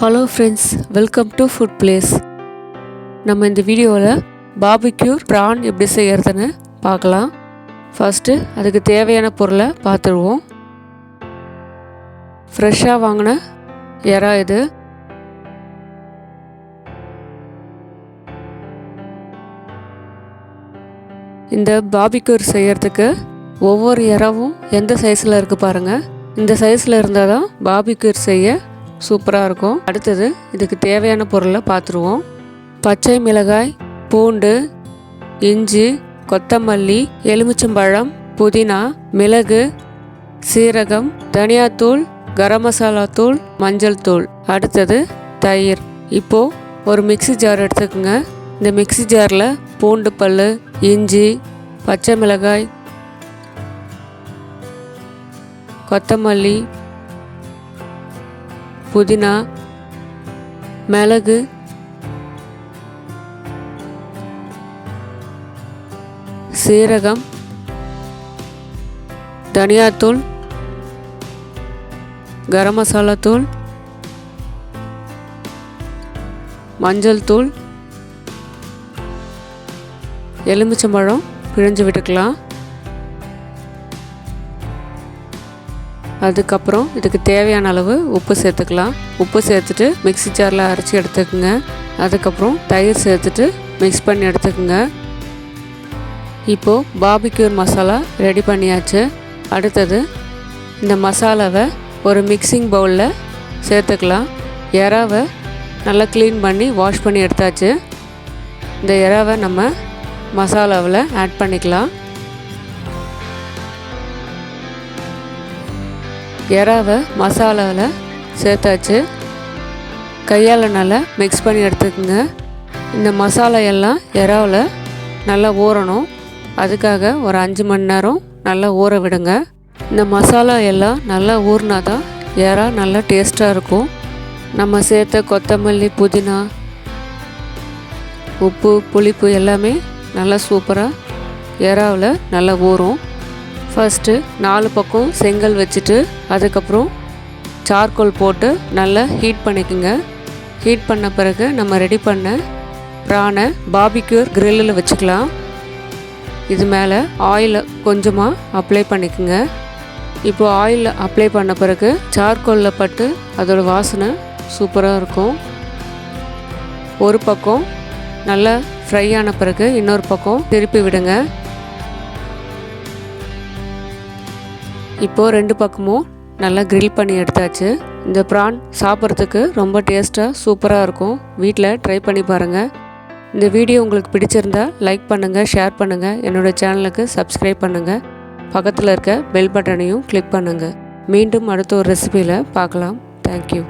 Hello friends, welcome to food place. நம்ம இந்த வீடியோவில் பாபிக்யூ ப்ரான் எப்படி செய்கிறதுன்னு பார்க்கலாம். ஃபஸ்ட்டு அதுக்கு தேவையான பொருளை பார்த்துருவோம். ஃப்ரெஷ்ஷாக வாங்கின இறா இது. இந்த பாபிக்யூ செய்கிறதுக்கு ஒவ்வொரு இறாவும் எந்த சைஸில் இருக்குது பாருங்கள். இந்த சைஸில் இருந்தால் தான் பாபிக்யூ செய்ய சூப்பராக இருக்கும். அடுத்தது இதுக்கு தேவையான பொருளை பார்த்துருவோம். பச்சை மிளகாய், பூண்டு, இஞ்சி, கொத்தமல்லி, எலுமிச்சம்பழம், புதினா, மிளகு, சீரகம், தனியாத்தூள், கரம் மசாலா தூள், மஞ்சள் தூள். அடுத்தது தயிர். இப்போது ஒரு மிக்ஸி ஜார் எடுத்துக்கோங்க. இந்த மிக்ஸி ஜாரில் பூண்டு பல், இஞ்சி, பச்சை மிளகாய், கொத்தமல்லி, புதினா, மிளகு, சீரகம், தனியாத்தூள், கரம் மசாலா தூள், மஞ்சள் தூள், எலுமிச்சம்பழம் பிழிஞ்சு விட்டுக்கலாம். அதுக்கப்புறம் இதுக்கு தேவையான அளவு உப்பு சேர்த்துக்கலாம். உப்பு சேர்த்துட்டு மிக்ஸி ஜாரில் அரைச்சி எடுத்துக்கோங்க. அதுக்கப்புறம் தயிர் சேர்த்துட்டு மிக்ஸ் பண்ணி எடுத்துக்கோங்க. இப்போது பாபிக்யூ மசாலா ரெடி பண்ணியாச்சு. அடுத்தது இந்த மசாலாவை ஒரு மிக்சிங் பவுலில் சேர்த்துக்கலாம். இறாவை நல்லா க்ளீன் பண்ணி வாஷ் பண்ணி எடுத்தாச்சு. இந்த இறாவை நம்ம மசாலாவில் ஆட் பண்ணிக்கலாம். இறாவை மசாலாவில் சேர்த்தாச்சு. கையால் நல்லா மிக்ஸ் பண்ணி எடுத்துக்கோங்க. இந்த மசாலா எல்லாம் இறாவில் நல்லா ஊறணும். அதுக்காக ஒரு 5 மணி நேரம் நல்லா ஊற விடுங்க. இந்த மசாலா எல்லாம் நல்லா ஊறினா தான் இறா நல்லா டேஸ்ட்டாக இருக்கும். நம்ம சேர்த்த கொத்தமல்லி, புதினா, உப்பு, புளிப்பு எல்லாமே நல்லா சூப்பராக இறாவில் நல்லா ஊறும். ஃபஸ்ட்டு 4 பக்கம் செங்கல் வச்சுட்டு அதுக்கப்புறம் சார்கோல் போட்டு நல்லா ஹீட் பண்ணிக்கோங்க. ஹீட் பண்ண பிறகு நம்ம ரெடி பண்ண ப்ரானை பாபிக்யூ கிரில்லில் வச்சுக்கலாம். இது மேலே ஆயிலை கொஞ்சமாக அப்ளை பண்ணிக்கோங்க. இப்போது ஆயில் அப்ளை பண்ண பிறகு சார்கோலில் பட்டு அதோட வாசனை சூப்பராக இருக்கும். ஒரு பக்கம் நல்லா ஃப்ரை ஆன பிறகு இன்னொரு பக்கம் திருப்பி விடுங்க. இப்போது 2 பக்கமும் நல்லா கிரில் பண்ணி எடுத்தாச்சு. இந்த ப்ரான் சாப்பிட்றதுக்கு ரொம்ப டேஸ்ட்டாக சூப்பராக இருக்கும். வீட்டில் ட்ரை பண்ணி பாருங்கள். இந்த வீடியோ உங்களுக்கு பிடிச்சிருந்தா லைக் பண்ணுங்கள், ஷேர் பண்ணுங்கள், என்னோடய சேனலுக்கு சப்ஸ்கிரைப் பண்ணுங்கள். பக்கத்தில் இருக்க பெல் பட்டனையும் கிளிக் பண்ணுங்கள். மீண்டும் அடுத்த ஒரு ரெசிபியில் பார்க்கலாம். தேங்க்யூ.